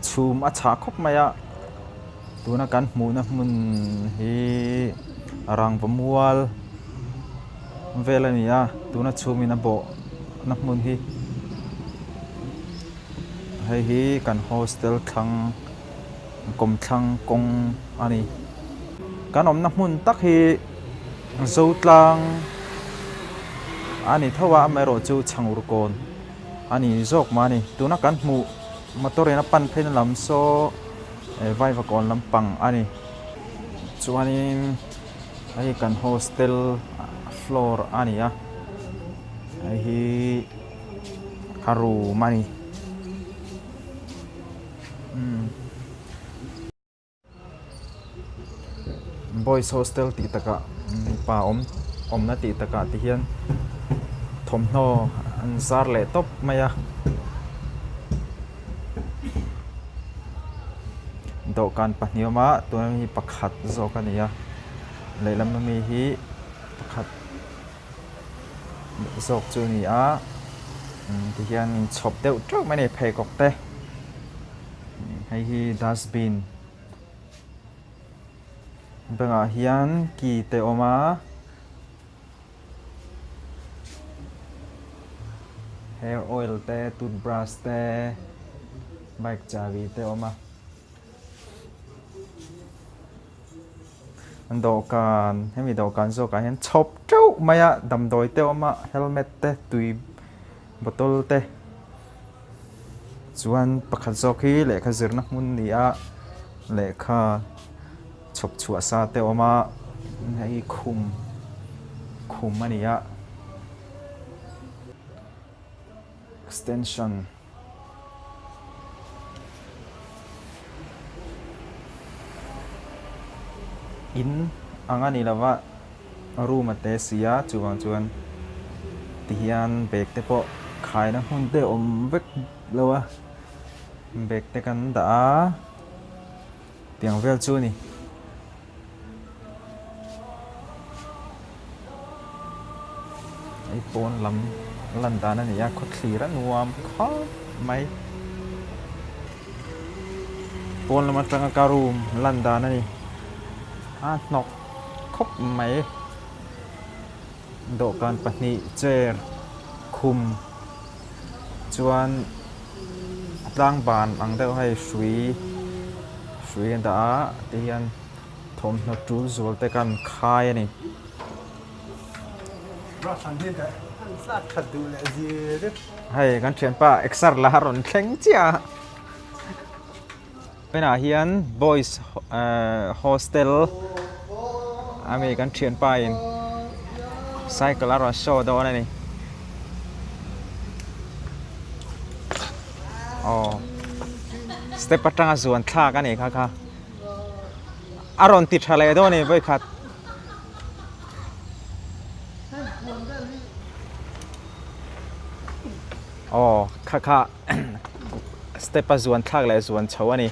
chum acha khop maya tuna kan hmu na hmun hi rang vamual velania tuna chumina bo na hmun hi hei hi kan hostel thlang kom thlang kong ani kan om na hmun tak hi zotlang ani thawa mero chu changur kon ani zok mani tuna kan hmu motorena pan phen lam so vai va kon lampang ani chuanin ai kan hostel floor ani a hi haru mani boys hostel ti taka pa om na ti taka ti hian thomno an zar le top maya do kan pahnioma tu mi pakhat zo kania leilam mi hi pakhat zok chu ni a ti hian in chop deuh trak mani phei kok te hei hi dustbin benga hian ki te oma hair oil te toothbrush te bike chavi te oma do kan hemi do kan zo ka hian chop trau maya dam doi te oma helmet te tui bottle te chuan pakhat zo khi lekha zirna hmun ni a lekha chop chua sa te oma hei khum ani a extension in angani lawa room ate sia chuan ti hian bag te po khai na hun te om vek lawa bag te kan da tiang vel chu ni ai pon lam lan dan ani ya khot thli ra nuam kha mai pon lam atanga ka room lan dan ani nok khop mai do kan pahni chair khum chuan tlang ban ang deuh hai sui da ti hian thom na tu zol te kan khai ani hay kan thian pa exar la ron thleng chia pena hian boys hostel ami kan thian pa in cycle aro show do ni step atanga zuan thla ka ni kha aron ti thale do ni boi khat kha step a zuan thak le zuan chawani